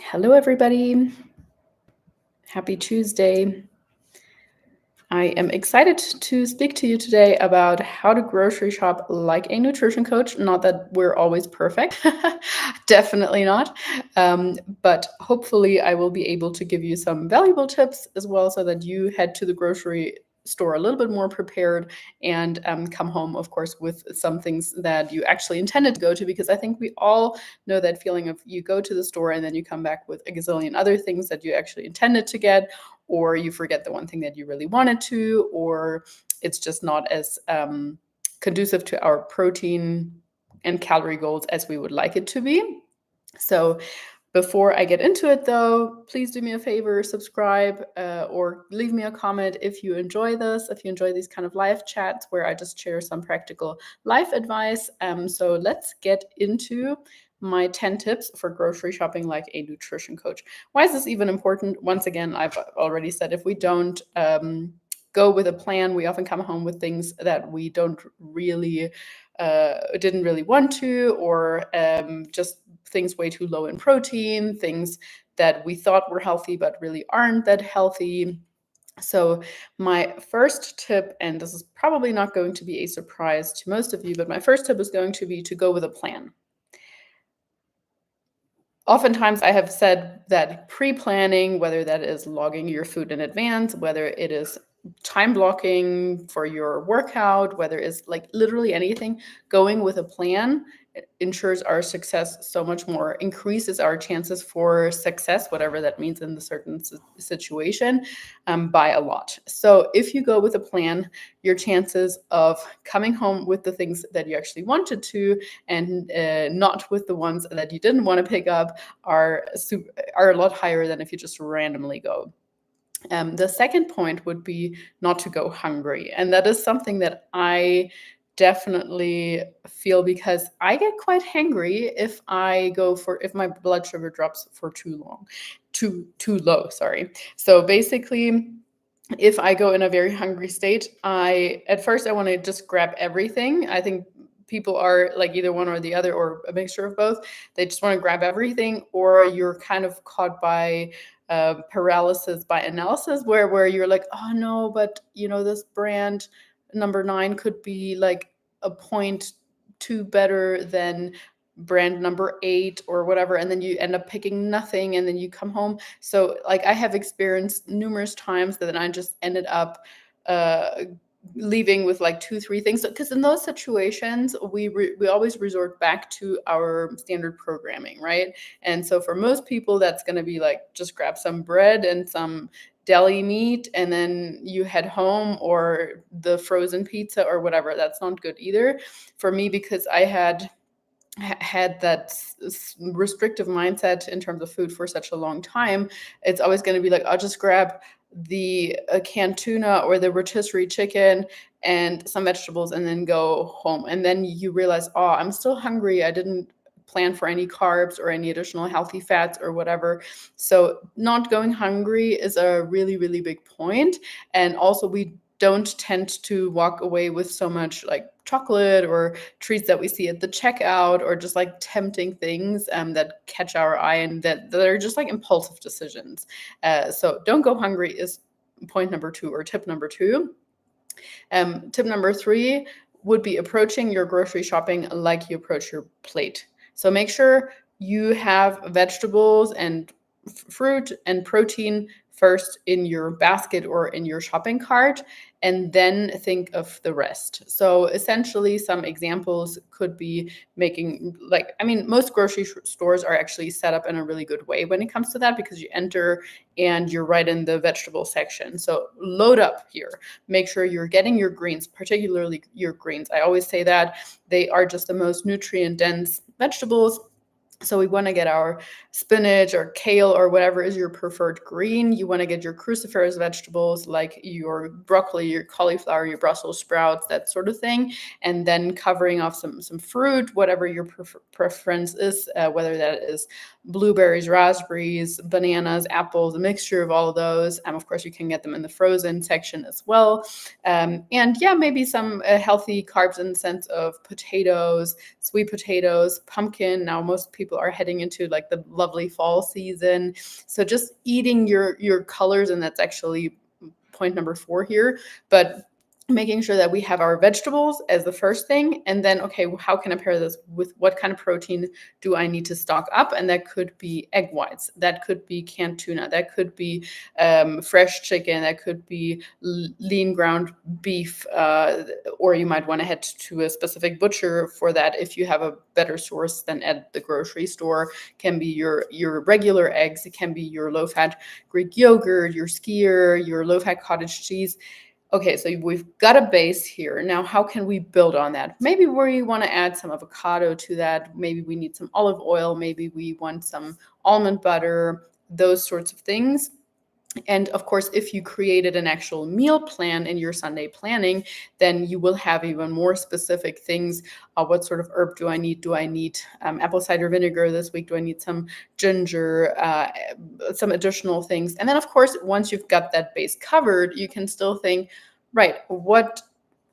Hello, everybody. Happy Tuesday. I am excited to speak to you today about how to grocery shop like a nutrition coach. Not that we're always perfect, definitely not. But hopefully, I will be able to give you some valuable tips as well so that you head to the grocery store a little bit more prepared and come home, of course, with some things that you actually intended to go to. Because I think we all know that feeling of you go to the store and then you come back with a gazillion other things that you actually intended to get, or you forget the one thing that you really wanted to, or it's just not as conducive to our protein and calorie goals as we would like it to be. So before I get into it, though, please do me a favor, subscribe or leave me a comment if you enjoy this, if you enjoy these kind of live chats where I just share some practical life advice. So let's get into my 10 tips for grocery shopping like a nutrition coach. Why is this even important? Once again, I've already said if we don't go with a plan, we often come home with things that we don't really didn't really want to, or just things way too low in protein, things that we thought were healthy but really aren't that healthy. So my first tip, and this is probably not going to be a surprise to most of you, but my first tip is going to be to go with a plan. Oftentimes, I have said that pre-planning, whether that is logging your food in advance, whether it is time blocking for your workout, whether it's like literally anything, going with a plan ensures our success so much more, increases our chances for success, whatever that means in the certain situation, by a lot. So if you go with a plan, your chances of coming home with the things that you actually wanted to and not with the ones that you didn't want to pick up are a lot higher than if you just randomly go. The second point would be not to go hungry. And that is something that I definitely feel, because I get quite hangry if my blood sugar drops for too low, sorry. So basically, if I go in a very hungry state, at first I want to just grab everything. I think people are like either one or the other, or a mixture of both. They just want to grab everything, or you're kind of caught by paralysis by analysis, where you're like, oh no, but this brand number 9 could be like a point 2 better than brand number 8 or whatever, and then you end up picking nothing, and then you come home. So like I have experienced numerous times that I just ended up leaving with like 2-3 things, because in those situations we always resort back to our standard programming, right? And so for most people, that's going to be like, just grab some bread and some deli meat and then you head home, or the frozen pizza or whatever. That's not good either for me, because I had that restrictive mindset in terms of food for such a long time. It's always going to be like, I'll just grab the canned tuna or the rotisserie chicken and some vegetables and then go home. And then you realize, oh, I'm still hungry. I didn't plan for any carbs or any additional healthy fats or whatever. So not going hungry is a really, really big point. And also, we don't tend to walk away with so much like chocolate or treats that we see at the checkout, or just like tempting things that catch our eye, and that are just like impulsive decisions. So don't go hungry is point number 2, or tip number 2. Tip number 3 would be approaching your grocery shopping like you approach your plate. So make sure you have vegetables and fruit and protein first in your basket or in your shopping cart, and then think of the rest. So essentially, some examples could be making, like, I mean, most grocery stores are actually set up in a really good way when it comes to that, because you enter and you're right in the vegetable section. So load up here. Make sure you're getting your greens, particularly your greens. I always say that they are just the most nutrient dense vegetables. So we want to get our spinach or kale or whatever is your preferred green. You want to get your cruciferous vegetables like your broccoli, your cauliflower, your Brussels sprouts, that sort of thing. And then covering off some fruit, whatever your preference is, whether that is blueberries, raspberries, bananas, apples, a mixture of all of those. Of course, you can get them in the frozen section as well. And yeah, maybe some healthy carbs in the sense of potatoes, sweet potatoes, pumpkin. Now, most people people are heading into like the lovely fall season. So just eating your colors, and that's actually point number 4 here. But making sure that we have our vegetables as the first thing, and then, okay, how can I pair this with what kind of protein do I need to stock up? And that could be egg whites, that could be canned tuna, that could be fresh chicken, that could be lean ground beef, or you might want to head to a specific butcher for that if you have a better source than at the grocery store. Can be your regular eggs, it can be your low-fat Greek yogurt, your skyr, your low-fat cottage cheese. Okay, so we've got a base here. Now, how can we build on that? Maybe we want to add some avocado to that. Maybe we need some olive oil. Maybe we want some almond butter, those sorts of things. And of course, if you created an actual meal plan in your Sunday planning, then you will have even more specific things. What sort of herb do I need? Do I need apple cider vinegar this week? Do I need some ginger, some additional things? And then, of course, once you've got that base covered, you can still think, right, what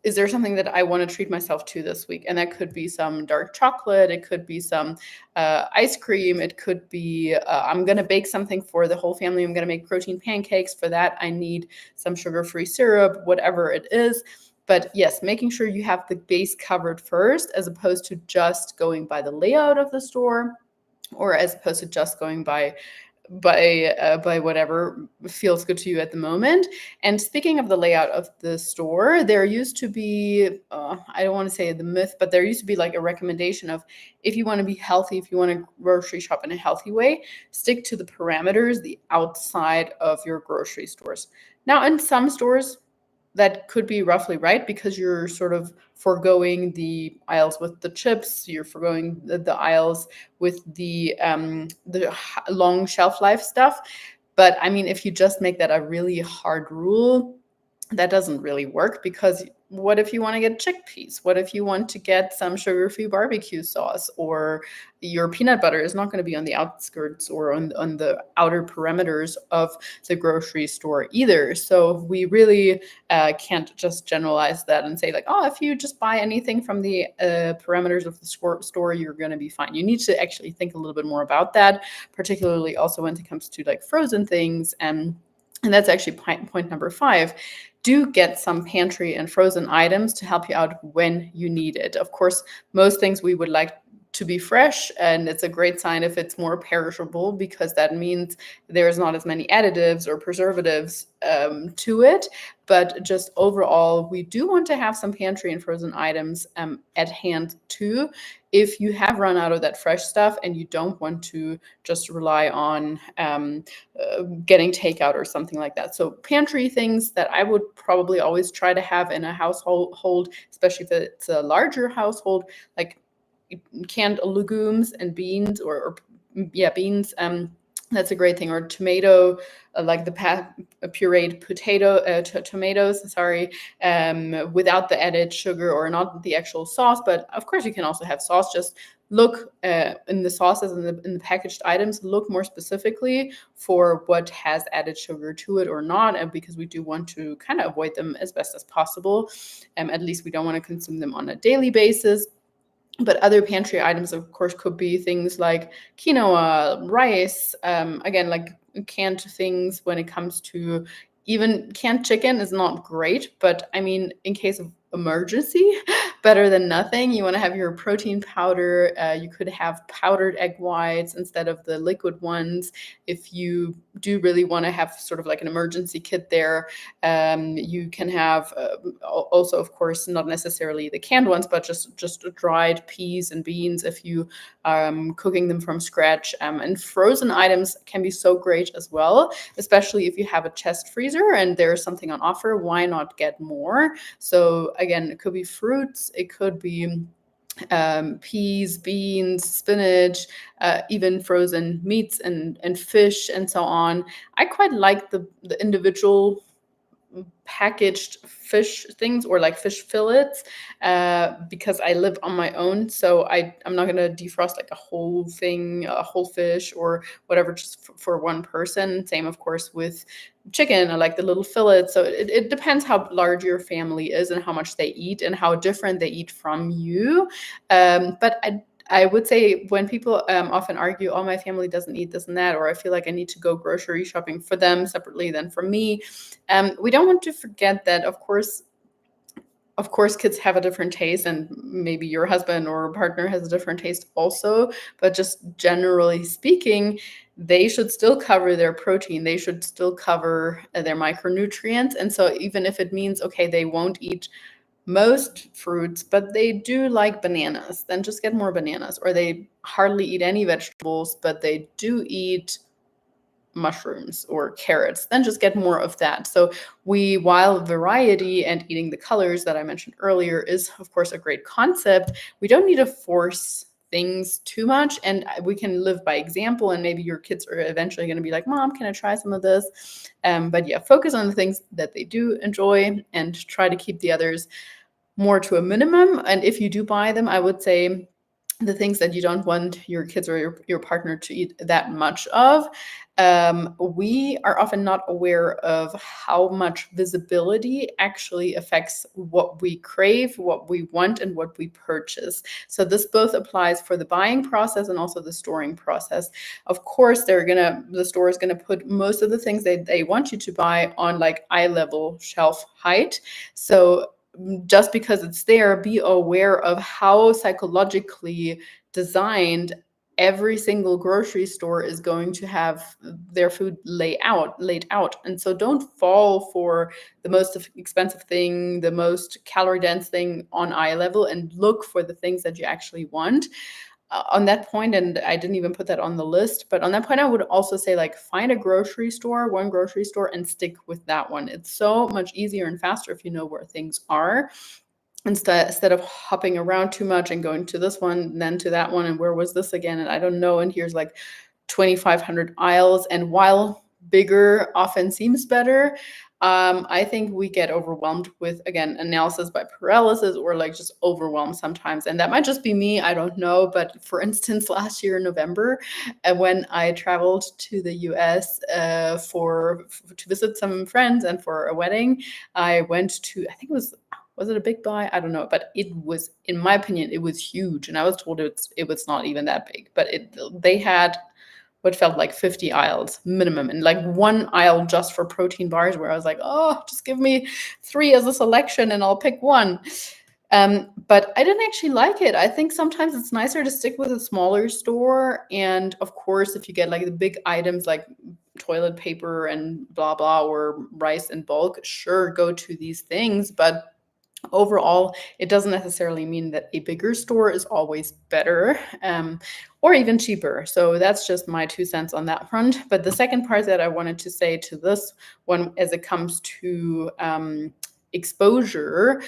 is there something that I want to treat myself to this week? And that could be some dark chocolate. It could be some ice cream. It could be I'm going to bake something for the whole family. I'm going to make protein pancakes. For that, I need some sugar-free syrup, whatever it is. But yes, making sure you have the base covered first, as opposed to just going by the layout of the store, or as opposed to just going by whatever feels good to you at the moment. And speaking of the layout of the store, there used to be, I don't want to say the myth, but there used to be like a recommendation of, if you want to be healthy, if you want to grocery shop in a healthy way, stick to the parameters, the outside of your grocery stores. Now, in some stores, that could be roughly right, because you're sort of foregoing the aisles with the chips, you're foregoing the aisles with the long shelf life stuff. But I mean, if you just make that a really hard rule, that doesn't really work, because what if you want to get chickpeas? What if you want to get some sugar-free barbecue sauce, or your peanut butter is not going to be on the outskirts or on the outer perimeters of the grocery store either. So we really can't just generalize that and say like, oh, if you just buy anything from the parameters of the store, you're going to be fine. You need to actually think a little bit more about that, particularly also when it comes to like frozen things. And that's actually point number 5. Do get some pantry and frozen items to help you out when you need it. Of course, most things we would like to be fresh, and it's a great sign if it's more perishable, because that means there's not as many additives or preservatives to it. But just overall, we do want to have some pantry and frozen items at hand too, if you have run out of that fresh stuff and you don't want to just rely on getting takeout or something like that. So pantry things that I would probably always try to have in a household, especially if it's a larger household, like canned legumes and beans, or beans. That's a great thing. Or tomato, like the pureed tomatoes, sorry, without the added sugar, or not the actual sauce. But of course, you can also have sauce. Just look in the sauces and in the packaged items, look more specifically for what has added sugar to it or not, and because we do want to kind of avoid them as best as possible. At least we don't want to consume them on a daily basis. But other pantry items, of course, could be things like quinoa, rice, again, like canned things. When it comes to even canned chicken is not great, but I mean, in case of emergency, better than nothing. You want to have your protein powder. You could have powdered egg whites instead of the liquid ones. If you do really want to have sort of like an emergency kit there, you can have also, of course, not necessarily the canned ones, but just dried peas and beans if you cooking them from scratch. And frozen items can be so great as well, especially if you have a chest freezer and there's something on offer. Why not get more? So again, it could be fruits, it could be peas, beans, spinach, even frozen meats and fish and so on. I quite like the individual packaged fish things, or like fish fillets, because I live on my own, so I'm not going to defrost like a whole thing, a whole fish or whatever, just for one person. Same, of course, with chicken. I like the little fillets. So it depends how large your family is and how much they eat and how different they eat from you. But I would say when people often argue, oh, my family doesn't eat this and that, or I feel like I need to go grocery shopping for them separately than for me, we don't want to forget that, of course, kids have a different taste, and maybe your husband or partner has a different taste also. But just generally speaking, they should still cover their protein. They should still cover their micronutrients. And so, even if it means, okay, they won't eat most fruits, but they do like bananas, then just get more bananas. Or they hardly eat any vegetables, but they do eat mushrooms or carrots, then just get more of that. So while variety and eating the colors that I mentioned earlier is of course a great concept, we don't need to force things too much, and we can live by example, and maybe your kids are eventually going to be like, Mom, can I try some of this? But yeah, focus on the things that they do enjoy and try to keep the others more to a minimum. And if you do buy them, I would say the things that you don't want your kids or your partner to eat that much of. We are often not aware of how much visibility actually affects what we crave, what we want, and what we purchase. So this both applies for the buying process and also the storing process. Of course, the store is gonna put most of the things they want you to buy on like eye level shelf height. So just because it's there, be aware of how psychologically designed every single grocery store is going to have their food laid out. And so don't fall for the most expensive thing, the most calorie dense thing on eye level, and look for the things that you actually want. On that point, and I didn't even put that on the list, but on that point, I would also say like find a grocery store, one grocery store, and stick with that one. It's so much easier and faster if you know where things are, instead of hopping around too much and going to this one, then to that one, and where was this again? And I don't know. And here's like 2,500 aisles. And while bigger often seems better, I think we get overwhelmed with, again, analysis by paralysis, or like just overwhelmed sometimes. And that might just be me. I don't know. But for instance, last year in November, when I traveled to the US to visit some friends and for a wedding, I went to, I think was it a big buy? I don't know, but it was, in my opinion, it was huge. And I was told it was not even that big, but they had what felt like 50 aisles minimum, and like one aisle just for protein bars, where I was like, oh, just give me 3 as a selection and I'll pick one. But I didn't actually like it. I think sometimes it's nicer to stick with a smaller store. And of course, if you get like the big items like toilet paper and blah blah, or rice in bulk, sure, go to these things. But overall, it doesn't necessarily mean that a bigger store is always better, or even cheaper. So that's just my 2 cents on that front. But the second part that I wanted to say to this one, as it comes to exposure,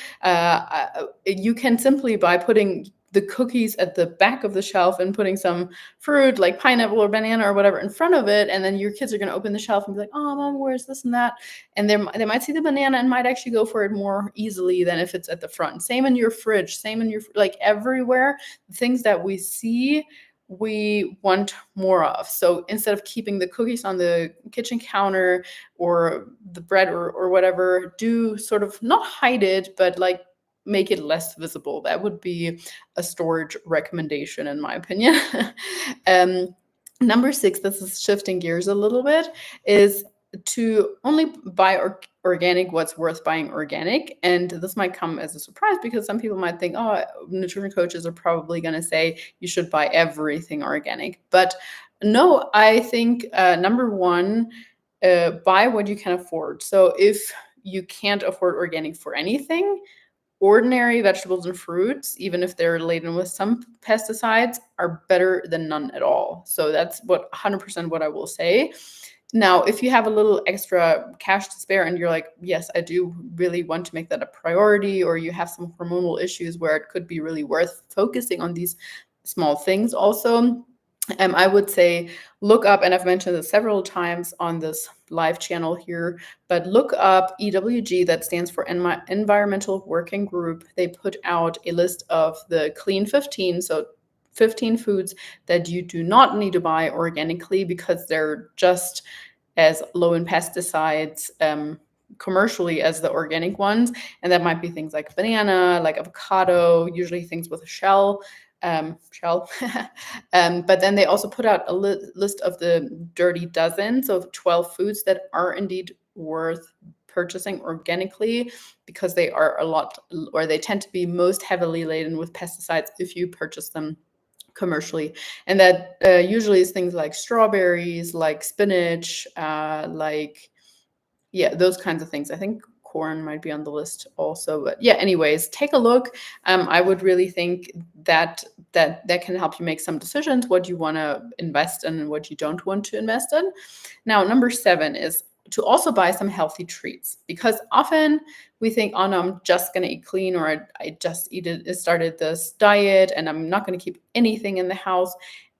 you can simply, by putting the cookies at the back of the shelf and putting some fruit like pineapple or banana or whatever in front of it, and then your kids are going to open the shelf and be like, oh, Mom, where's this and that? And they might see the banana and might actually go for it more easily than if it's at the front. Same in your fridge, same in your, like everywhere, the things that we see, we want more of. So instead of keeping the cookies on the kitchen counter or the bread or whatever, do sort of not hide it, but like make it less visible. That would be a storage recommendation, in my opinion. Number 6, this is shifting gears a little bit, is to only buy organic what's worth buying organic. And this might come as a surprise, because some people might think, oh, nutrition coaches are probably going to say you should buy everything organic. But no, I think number 1, buy what you can afford. So if you can't afford organic for anything, ordinary vegetables and fruits, even if they're laden with some pesticides, are better than none at all. So that's 100% what I will say. Now, if you have a little extra cash to spare and you're like, yes, I do really want to make that a priority, or you have some hormonal issues where it could be really worth focusing on these small things also, I would say look up, and I've mentioned this several times on this live channel here, but look up EWG, that stands for Environmental Working Group. They put out a list of the clean 15, so 15 foods that you do not need to buy organically because they're just as low in pesticides commercially as the organic ones. And that might be things like banana, like avocado, usually things with a shell. shell. But then they also put out a list of the dirty dozen, so 12 foods that are indeed worth purchasing organically, because they are a lot, or they tend to be most heavily laden with pesticides if you purchase them commercially. And that usually is things like strawberries, like spinach, like, yeah, those kinds of things. I think corn might be on the list also, but yeah, anyways, take a look. I would really think that that can help you make some decisions, what you want to invest in and what you don't want to invest in. Now, number 7 is to also buy some healthy treats, because often we think, oh no, I'm just going to eat clean, or I just started this diet and I'm not going to keep anything in the house.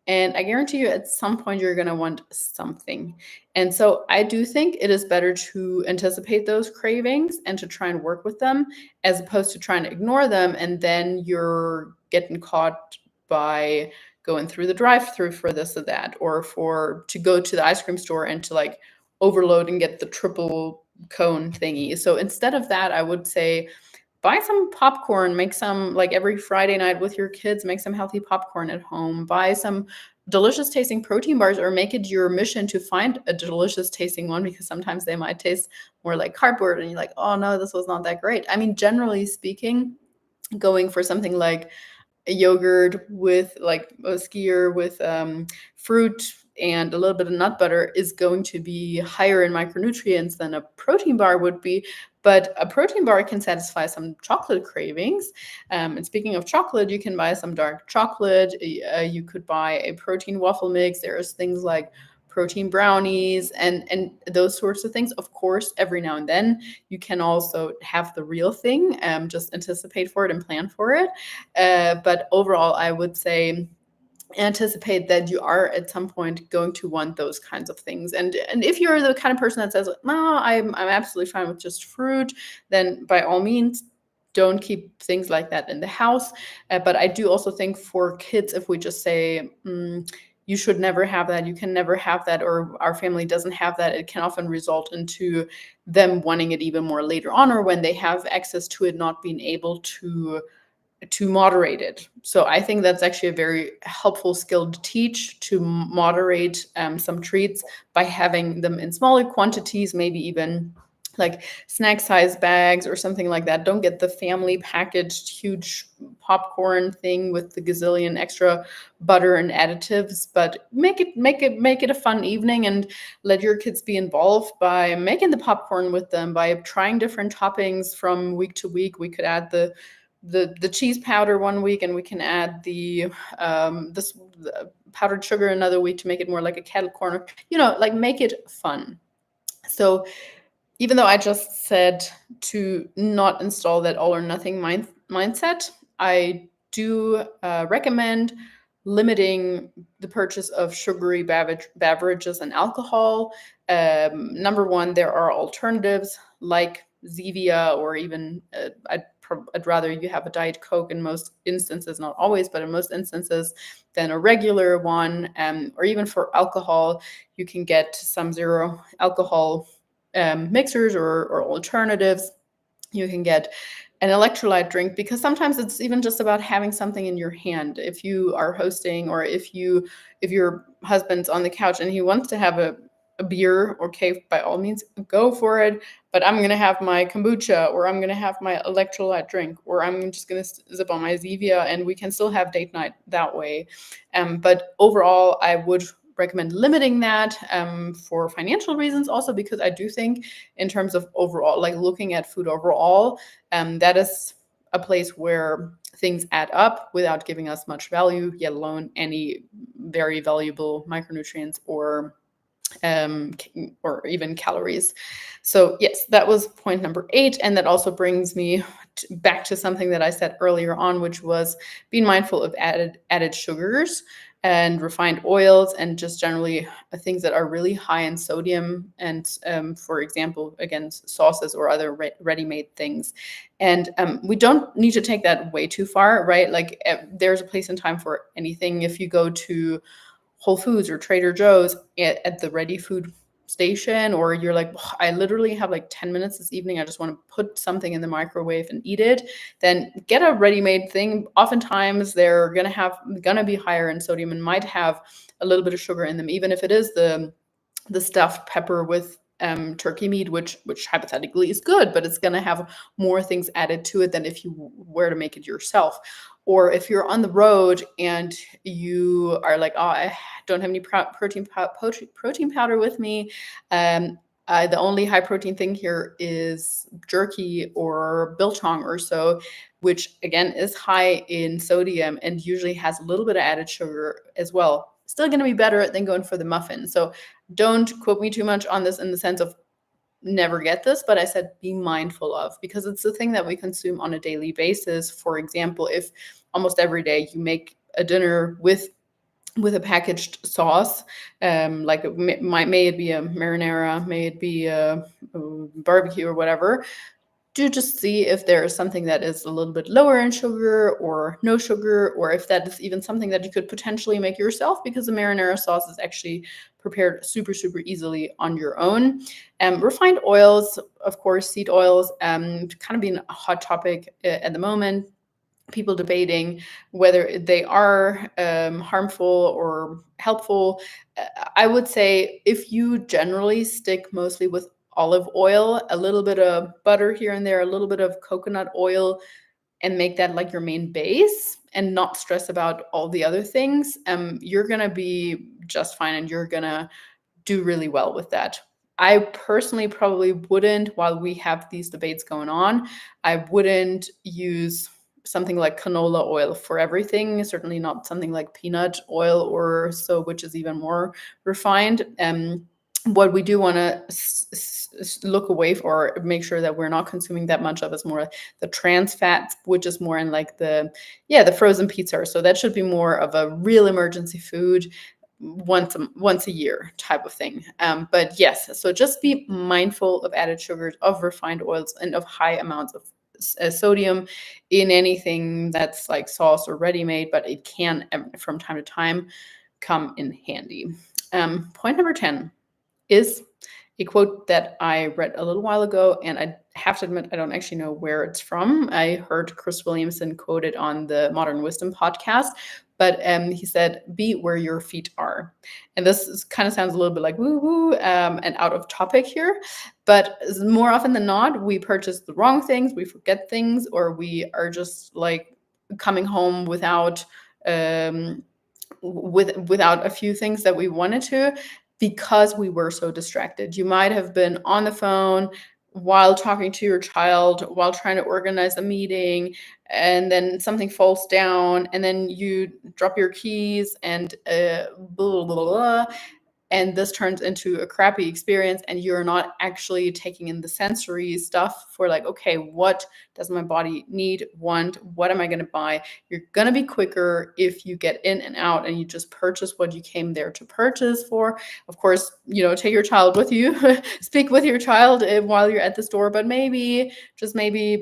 And I guarantee you at some point you're going to want something. And so I do think it is better to anticipate those cravings and to try and work with them, as opposed to trying to ignore them and then you're getting caught by going through the drive-through for this or that, or for to go to the ice cream store and to like overload and get the triple cone thingy. So instead of that, I would say buy some popcorn, make some, like every Friday night with your kids, make some healthy popcorn at home, buy some delicious tasting protein bars, or make it your mission to find a delicious tasting one, because sometimes they might taste more like cardboard and you're like, oh no, this was not that great. I mean, generally speaking, going for something like a yogurt with like a skier with fruit and a little bit of nut butter is going to be higher in micronutrients than a protein bar would be. But a protein bar can satisfy some chocolate cravings. And speaking of chocolate, you can buy some dark chocolate. You could buy a protein waffle mix. There's things like protein brownies and those sorts of things. Of course, every now and then you can also have the real thing. Just anticipate for it and plan for it. But overall, I would say anticipate that you are at some point going to want those kinds of things. And if you're the kind of person that says, no, I'm absolutely fine with just fruit, then by all means, don't keep things like that in the house. But I do also think for kids, if we just say, you should never have that, you can never have that, or our family doesn't have that, it can often result into them wanting it even more later on, or when they have access to it, not being able to moderate it. So I think that's actually a very helpful skill to teach, to moderate some treats by having them in smaller quantities, maybe even like snack size bags or something like that. Don't get the family packaged huge popcorn thing with the gazillion extra butter and additives, but make it a fun evening, and let your kids be involved by making the popcorn with them, by trying different toppings from week to week. We could add the cheese powder one week, and we can add the powdered sugar another week to make it more like a kettle corn. Like make it fun. So even though I just said to not install that all or nothing mindset, I do recommend limiting the purchase of sugary beverages and alcohol. Number one, there are alternatives like zevia, or even I'd rather you have a Diet Coke in most instances, not always, but in most instances, than a regular one. Or even for alcohol, you can get some zero alcohol mixers or alternatives. You can get an electrolyte drink, because sometimes it's even just about having something in your hand. If you are hosting, or if your husband's on the couch and he wants to have a beer, okay, by all means, go for it. But I'm going to have my kombucha, or I'm going to have my electrolyte drink, or I'm just going to zip on my Zevia, and we can still have date night that way. But overall, I would recommend limiting that for financial reasons, also because I do think in terms of overall, like looking at food overall, that is a place where things add up without giving us much value, yet alone any very valuable micronutrients or even calories. So yes, that was point number 8. And that also brings me back to something that I said earlier on, which was being mindful of added sugars and refined oils, and just generally things that are really high in sodium, and for example, again, sauces or other ready-made things. And we don't need to take that way too far, right? Like there's a place and time for anything. If you go to Whole Foods or Trader Joe's, at the ready food station, or you're like, "Ugh, I literally have like 10 minutes this evening. I just want to put something in the microwave and eat it," then get a ready-made thing. Oftentimes they're gonna be higher in sodium and might have a little bit of sugar in them, even if it is the stuffed pepper with turkey meat, which hypothetically is good, but it's going to have more things added to it than if you were to make it yourself. Or if you're on the road and you are like, oh, I don't have any protein powder with me. The only high protein thing here is jerky or biltong or so, which again is high in sodium and usually has a little bit of added sugar as well. Still going to be better than going for the muffin. So don't quote me too much on this in the sense of never get this, but I said be mindful of, because it's the thing that we consume on a daily basis. For example, if almost every day you make a dinner with a packaged sauce, like may it be a marinara, may it be a barbecue or whatever, do just see if there is something that is a little bit lower in sugar or no sugar, or if that is even something that you could potentially make yourself, because the marinara sauce is actually prepared super, super easily on your own. Refined oils, of course, seed oils, kind of being a hot topic at the moment. People debating whether they are harmful or helpful. I would say if you generally stick mostly with olive oil, a little bit of butter here and there, a little bit of coconut oil, and make that like your main base and not stress about all the other things, you're going to be just fine and you're going to do really well with that. I personally probably wouldn't, while we have these debates going on, I wouldn't use something like canola oil for everything. Certainly not something like peanut oil or so, which is even more refined. What we do want to look away for, or make sure that we're not consuming that much of, is more the trans fats, which is more in like the frozen pizza. So that should be more of a real emergency food, once a year type of thing. But yes, so just be mindful of added sugars, of refined oils, and of high amounts of sodium in anything that's like sauce or ready-made, but it can from time to time come in handy. Point number 10 is a quote that I read a little while ago, and I have to admit I don't actually know where it's from. I heard Chris Williamson quote it on the Modern Wisdom podcast, but he said, "Be where your feet are." And this kind of sounds a little bit like woo-woo and out of topic here, but more often than not, we purchase the wrong things, we forget things, or we are just like coming home without without a few things that we wanted to, because we were so distracted. You might have been on the phone while talking to your child, while trying to organize a meeting, and then something falls down, and then you drop your keys and blah, blah, blah, blah, and this turns into a crappy experience, and you're not actually taking in the sensory stuff for like, okay, what does my body need, want, what am I going to buy? You're going to be quicker if you get in and out and you just purchase what you came there to purchase for. Of course, take your child with you, speak with your child while you're at the store, but maybe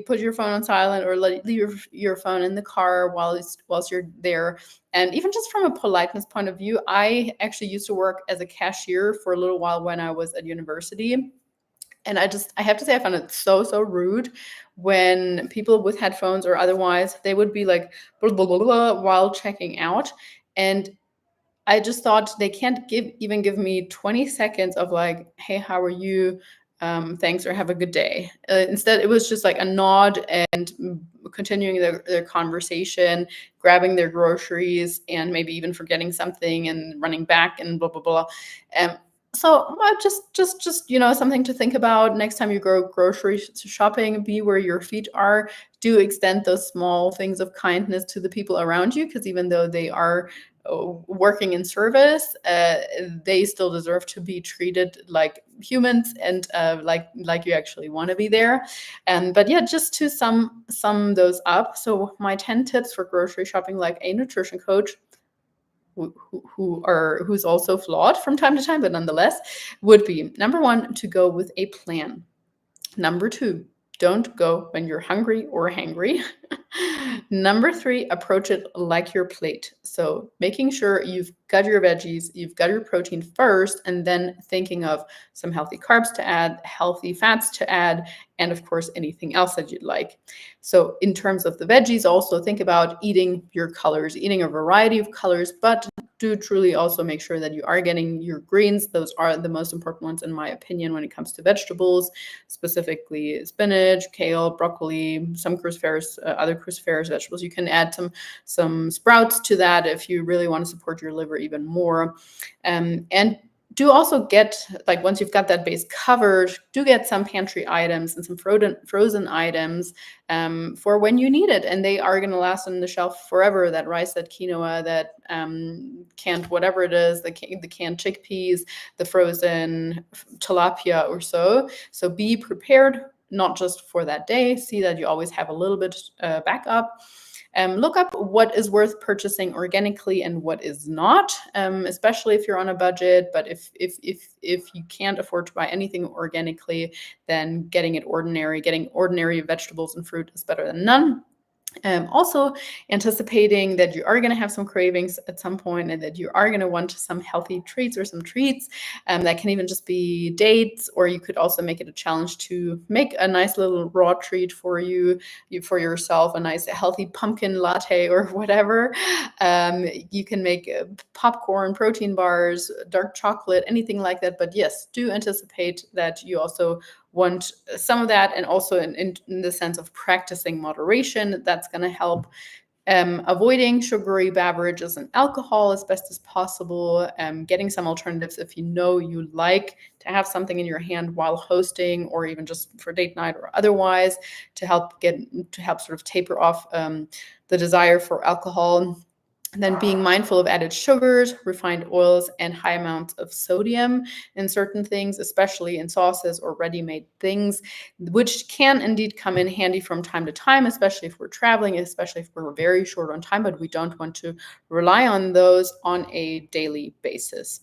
put your phone on silent, or leave your phone in the car whilst you're there. And even just from a politeness point of view, I actually used to work as a cashier for a little while when I was at university. And I have to say, I found it so, so rude when people with headphones or otherwise, they would be like, blah, blah, blah, blah, while checking out. And I just thought, they can't give me 20 seconds of like, hey, how are you? Thanks, or have a good day. Instead, it was just like a nod and continuing their conversation, grabbing their groceries, and maybe even forgetting something and running back and blah, blah, blah. So just something to think about next time you go grocery shopping. Be where your feet are. Do extend those small things of kindness to the people around you, because even though they are working in service, they still deserve to be treated like humans, and like you actually want to be there. But yeah, just to sum those up. So my 10 tips for grocery shopping, like a nutrition coach who's also flawed from time to time, but nonetheless, would be: number 1, to go with a plan. Number 2, Don't go when you're hungry or hangry. Number three, approach it like your plate. So making sure you've got your veggies, you've got your protein first, and then thinking of some healthy carbs to add, healthy fats to add, and of course, anything else that you'd like. So in terms of the veggies, also think about eating your colors, eating a variety of colors, but do truly also make sure that you are getting your greens. Those are the most important ones, in my opinion, when it comes to vegetables, specifically spinach, kale, broccoli, some cruciferous, other cruciferous vegetables. You can add some sprouts to that if you really want to support your liver even more. And do also get, like, once you've got that base covered, do get some pantry items and some frozen items for when you need it. And they are going to last on the shelf forever. That rice, that quinoa, that canned whatever it is, the canned chickpeas, the frozen tilapia or so. So be prepared, not just for that day. See that you always have a little bit backup. Look up what is worth purchasing organically and what is not, especially if you're on a budget. But if you can't afford to buy anything organically, then getting ordinary vegetables and fruit is better than none. Also anticipating that you are going to have some cravings at some point and that you are going to want some healthy treats or some treats. That can even just be dates, or you could also make it a challenge to make a nice little raw treat for for yourself, a nice healthy pumpkin latte or whatever. You can make popcorn, protein bars, dark chocolate, anything like that. But yes, do anticipate that you also want some of that, and also in the sense of practicing moderation. That's going to help. Avoiding sugary beverages and alcohol as best as possible. Getting some alternatives if you know you like to have something in your hand while hosting, or even just for date night or otherwise, to help sort of taper off the desire for alcohol. And then being mindful of added sugars, refined oils, and high amounts of sodium in certain things, especially in sauces or ready-made things, which can indeed come in handy from time to time, especially if we're traveling, especially if we're very short on time, but we don't want to rely on those on a daily basis.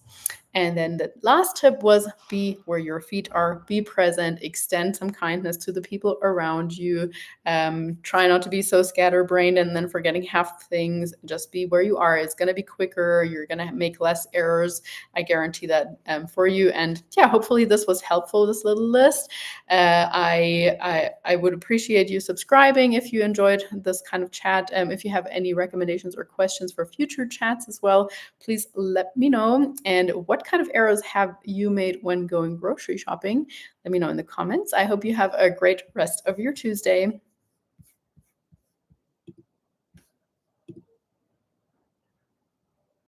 And then the last tip was be where your feet are, be present, extend some kindness to the people around you. Try not to be so scatterbrained and then forgetting half things. Just be where you are. It's going to be quicker. You're going to make less errors. I guarantee that for you. And yeah, hopefully this was helpful, this little list. I would appreciate you subscribing if you enjoyed this kind of chat. If you have any recommendations or questions for future chats as well, please let me know. And what kind of errors have you made when going grocery shopping? Let me know in the comments. I hope you have a great rest of your Tuesday.